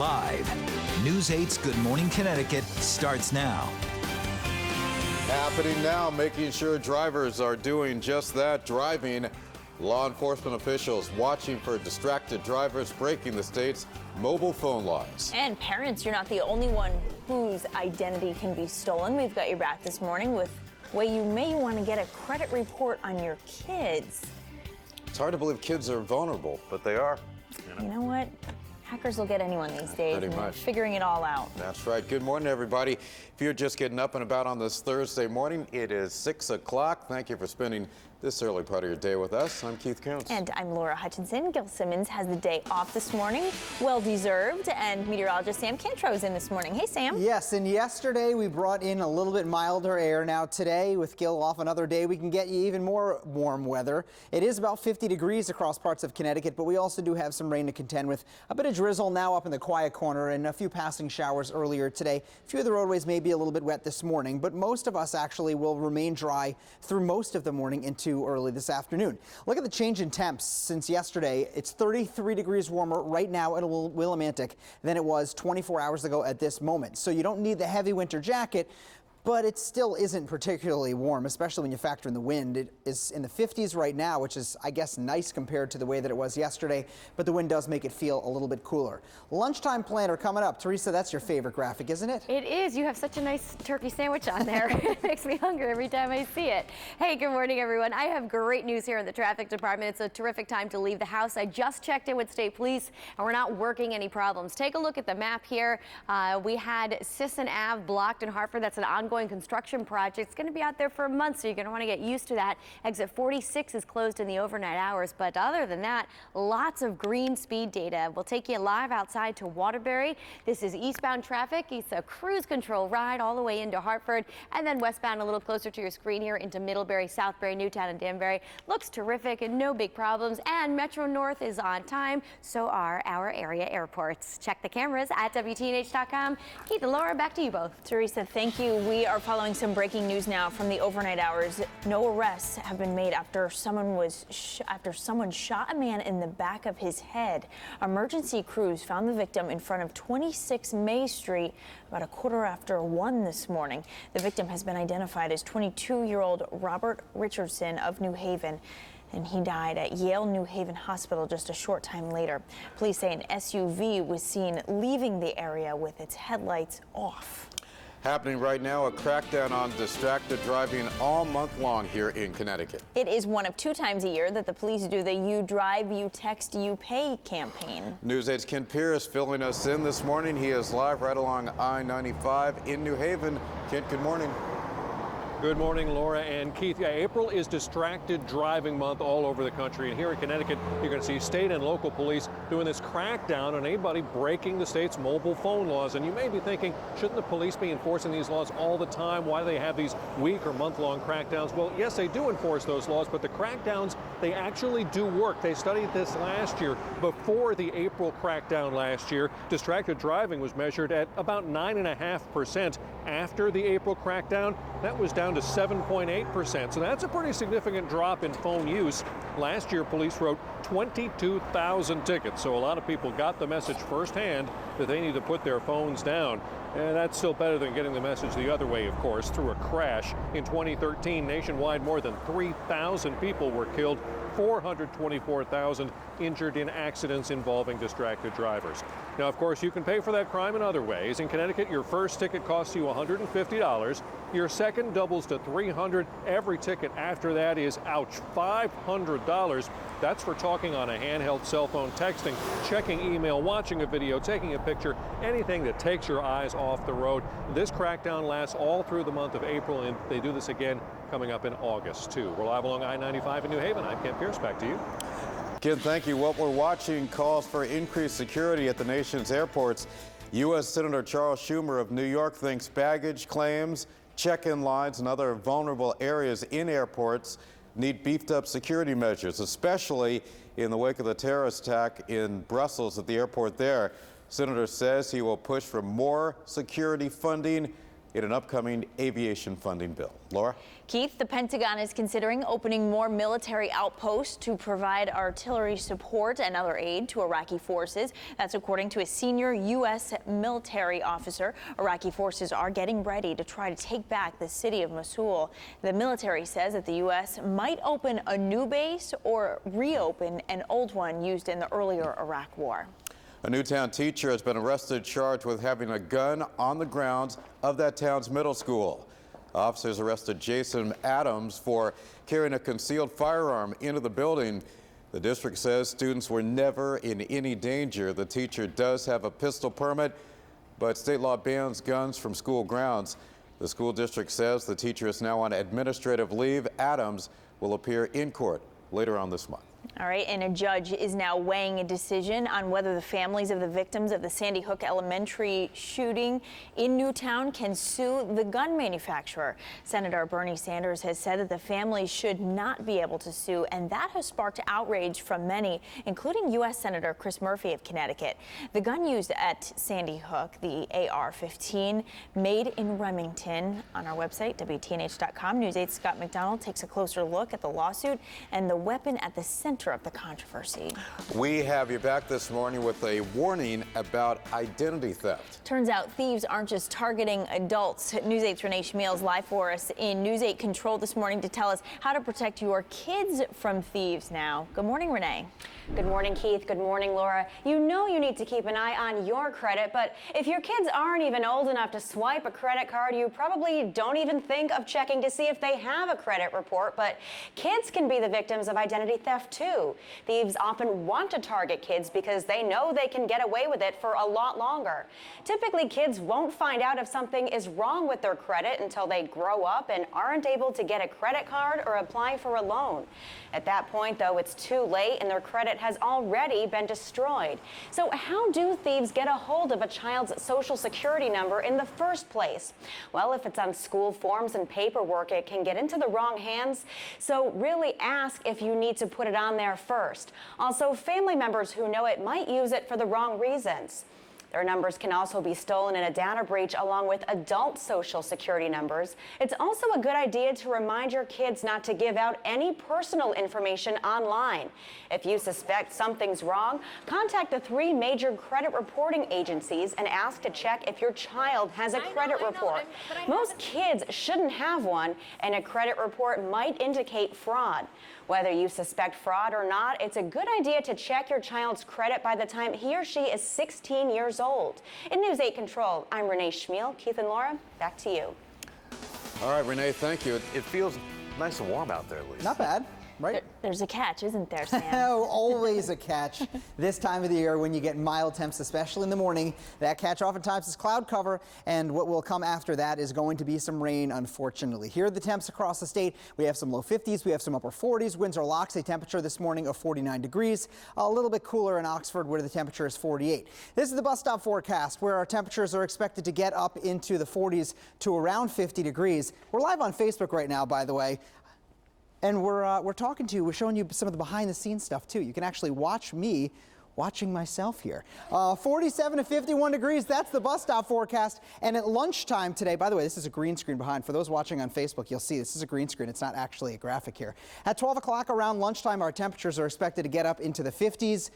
Live. News 8's Good Morning Connecticut starts now. Happening now, making sure drivers are doing just that, driving. Law enforcement officials watching for distracted drivers breaking the state's mobile phone laws. And parents, you're not the only one whose identity can be stolen. We've got your back this morning with way you may want to get a credit report on your kids. It's hard to believe kids are vulnerable, but they are. You know what? Hackers will get anyone these days. Pretty much. Figuring it all out. That's right. Good morning, everybody. If you're just getting up and about on this Thursday morning, it is 6 o'clock. Thank you for spending this early part of your day with us. I'm Keith Coons. And I'm Laura Hutchinson. Gil Simmons has the day off this morning. Well deserved. And meteorologist Sam Cantro is in this morning. Hey, Sam. Yes, and yesterday we brought in a little bit milder air. Now today, with Gil off another day, we can get you even more warm weather. It is about 50 degrees across parts of Connecticut, but we also do have some rain to contend with. A bit of drizzle now up in the quiet corner and a few passing showers earlier today. A few of the roadways may be a little bit wet this morning, but most of us actually will remain dry through most of the morning into early this afternoon. Look at the change in temps since yesterday. It's 33 degrees warmer right now at Willimantic than it was 24 hours ago at this moment. So you don't need the heavy winter jacket, but it still isn't particularly warm, especially when you factor in the wind. It is in the 50s right now, which is, I guess, nice compared to the way that it was yesterday, but the wind does make it feel a little bit cooler. Lunchtime planner coming up. Teresa, that's your favorite graphic, isn't it? It is. You have such a nice turkey sandwich on there. It makes me hungry every time I see it. Hey, good morning, everyone. I have great news here in the traffic department. It's a terrific time to leave the house. I just checked in with state police, and we're not working any problems. Take a look at the map here. We had Sisson Ave blocked in Hartford. That's an ongoing construction project. It's going to be out there for a month, so you're going to want to get used to that. Exit 46 is closed in the overnight hours, but other than that, lots of green speed data. We'll take you live outside to Waterbury. This is eastbound traffic. It's a cruise control ride all the way into Hartford, and then westbound a little closer to your screen here into Middlebury, Southbury, Newtown, and Danbury. Looks terrific and no big problems, and Metro North is on time. So are our area airports. Check the cameras at WTNH.com. Keith and Laura, back to you both. Teresa, thank you. We are following some breaking news now from the overnight hours. No arrests have been made after someone shot a man in the back of his head. Emergency crews found the victim in front of 26 May Street about 1:15 this morning. The victim has been identified as 22-year-old Robert Richardson of New Haven, and he died at Yale New Haven Hospital just a short time later. Police say an SUV was seen leaving the area with its headlights off. Happening right now, a crackdown on distracted driving all month long here in Connecticut. It is one of 2 times a year that the police do the You Drive, You Text, You Pay campaign. News 8's Ken Pierce filling us in this morning. He is live right along I-95 in New Haven. Kent, good morning. Good morning, Laura and Keith. Yeah, April is Distracted Driving Month all over the country. And here in Connecticut, you're going to see state and local police doing this crackdown on anybody breaking the state's mobile phone laws. And you may be thinking, shouldn't the police be enforcing these laws all the time? Why do they have these week or month-long crackdowns? Well, yes, they do enforce those laws, but the crackdowns, they actually do work. They studied this last year. Before the April crackdown last year, distracted driving was measured at about 9.5%. After the April crackdown, that was down to 7.8%. So that's a pretty significant drop in phone use. Last year, police wrote 22,000 tickets. So a lot of people got the message firsthand that they need to put their phones down. And that's still better than getting the message the other way, of course, through a crash. In 2013, nationwide, more than 3,000 people were killed, 424,000 injured in accidents involving distracted drivers. Now, of course, you can pay for that crime in other ways. In Connecticut, your first ticket costs you $150. Your second doubles to $300. Every ticket after that is, ouch, $500. That's for talking on a handheld cell phone, texting, checking email, watching a video, taking a picture, anything that takes your eyes off the road. This crackdown lasts all through the month of April, and they do this again coming up in August, too. We're live along I-95 in New Haven. I'm Ken Pierce. Back to you. Ken, thank you. What we're watching calls for increased security at the nation's airports. U.S. Senator Charles Schumer of New York thinks baggage claims, check-in lines, and other vulnerable areas in airports need beefed up security measures, especially in the wake of the terrorist attack in Brussels at the airport there. Senator says he will push for more security funding in an upcoming aviation funding bill. Laura? Keith, the Pentagon is considering opening more military outposts to provide artillery support and other aid to Iraqi forces. That's according to a senior U.S. military officer. Iraqi forces are getting ready to try to take back the city of Mosul. The military says that the U.S. might open a new base or reopen an old one used in the earlier Iraq war. A Newtown teacher has been arrested, charged with having a gun on the grounds of that town's middle school. Officers arrested Jason Adams for carrying a concealed firearm into the building. The district says students were never in any danger. The teacher does have a pistol permit, but state law bans guns from school grounds. The school district says the teacher is now on administrative leave. Adams will appear in court later on this month. All right, and a judge is now weighing a decision on whether the families of the victims of the Sandy Hook Elementary shooting in Newtown can sue the gun manufacturer. Senator Bernie Sanders has said that the families should not be able to sue, and that has sparked outrage from many, including U.S. Senator Chris Murphy of Connecticut. The gun used at Sandy Hook, the AR-15, made in Remington. On our website, WTNH.com, News 8's Scott McDonald takes a closer look at the lawsuit and the weapon at the center of the controversy. We have you back this morning with a warning about identity theft. Turns out thieves aren't just targeting adults. News 8's Renee Schmiel is live for us in News 8 Control this morning to tell us how to protect your kids from thieves now. Good morning, Renee. Good morning, Keith. Good morning, Laura. You know you need to keep an eye on your credit, but if your kids aren't even old enough to swipe a credit card, you probably don't even think of checking to see if they have a credit report. But kids can be the victims of identity theft too. Thieves often want to target kids because they know they can get away with it for a lot longer. Typically, kids won't find out if something is wrong with their credit until they grow up and aren't able to get a credit card or apply for a loan. At that point, though, it's too late and their credit has already been destroyed. So how do thieves get a hold of a child's social security number in the first place? Well, if it's on school forms and paperwork, it can get into the wrong hands. So really ask if you need to put it on there first. Also, family members who know it might use it for the wrong reasons. Their numbers can also be stolen in a data breach along with adult social security numbers. It's also a good idea to remind your kids not to give out any personal information online. If you suspect something's wrong, contact the 3 major credit reporting agencies and ask to check if your child has a credit report. Most kids shouldn't have one, and a credit report might indicate fraud. Whether you suspect fraud or not, it's a good idea to check your child's credit by the time he or she is 16 years old. In News 8 Control, I'm Renee Schmiel. Keith and Laura, back to you. All right, Renee, thank you. It feels nice and warm out there, at least. Not bad, right? There's a catch, isn't there, Sam? Oh, always a catch this time of the year when you get mild temps, especially in the morning. That catch oftentimes is cloud cover, and what will come after that is going to be some rain, unfortunately. Here are the temps across the state. We have some low 50s, we have some upper 40s. Windsor locks a temperature this morning of 49 degrees. A little bit cooler in Oxford where the temperature is 48. This is the bus stop forecast where our temperatures are expected to get up into the 40s to around 50 degrees. We're live on Facebook right now, by the way. And we're talking to you, we're showing you some of the behind the scenes stuff too. You can actually watch me watching myself here. 47 to 51 degrees, that's the bus stop forecast. And at lunchtime today, by the way, this is a green screen behind. For those watching on Facebook, you'll see this is a green screen. It's not actually a graphic here. At 12 o'clock around lunchtime, our temperatures are expected to get up into the 50s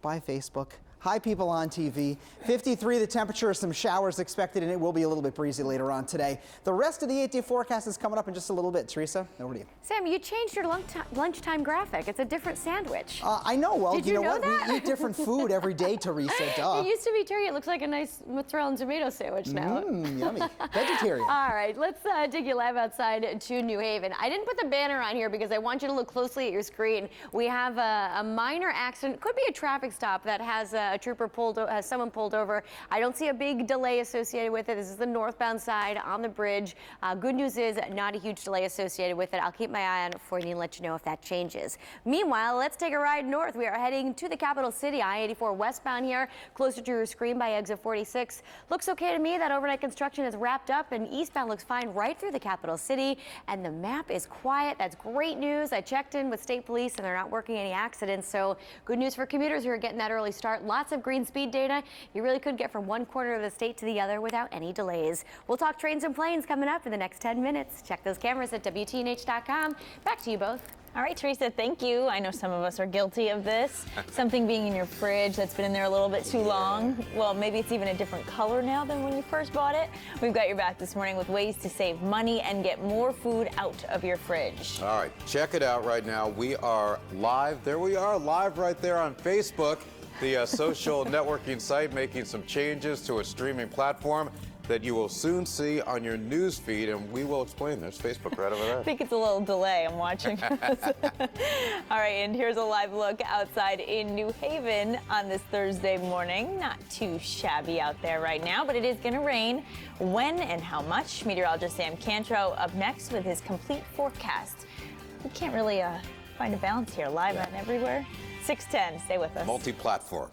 by Facebook. Hi, people on TV. 53 the temperature, some showers expected, and it will be a little bit breezy later on today. The rest of the 8-day forecast is coming up in just a little bit. Teresa, over to you. Sam, you changed your lunchtime graphic. It's a different sandwich. I know. Well, Did you know know what? that? We eat different food every day, Teresa. Duh. It used to be turkey. It looks like a nice mozzarella and tomato sandwich now. Yummy. Vegetarian. All right, let's take you live outside to New Haven. I didn't put the banner on here because I want you to look closely at your screen. We have a minor accident. Could be a traffic stop that has a trooper has someone pulled over. I don't see a big delay associated with it. This is the northbound side on the bridge. Good news is not a huge delay associated with it. I'll keep my eye on it for you and let you know if that changes. Meanwhile, let's take a ride north. We are heading to the capital city, I-84 westbound here, closer to your screen by exit 46. Looks okay to me. That overnight construction is wrapped up and eastbound looks fine right through the capital city. And the map is quiet. That's great news. I checked in with state police and they're not working any accidents. So good news for commuters who are getting that early start. lots of green speed data. You really could get from one corner of the state to the other without any delays. We'll talk trains and planes coming up in the next 10 minutes. Check those cameras at WTNH.com. Back to you both. All right, Teresa, thank you. I know some of us are guilty of this. Something being in your fridge that's been in there a little bit too long. Well, maybe it's even a different color now than when you first bought it. We've got your back this morning with ways to save money and get more food out of your fridge. All right, check it out right now. We are live. There we are, live right there on Facebook, the social networking site, making some changes to a streaming platform that you will soon see on your news feed, and we will explain. There's Facebook right over there. I think it's a little delay. I'm watching this. All right, and here's a live look outside in New Haven on this Thursday morning. Not too shabby out there right now, but it is going to rain. When and how much? Meteorologist Sam Cantro up next with his complete forecast. We can't really find a balance here, live and everywhere. 6:10. Stay with us. Multi-platform.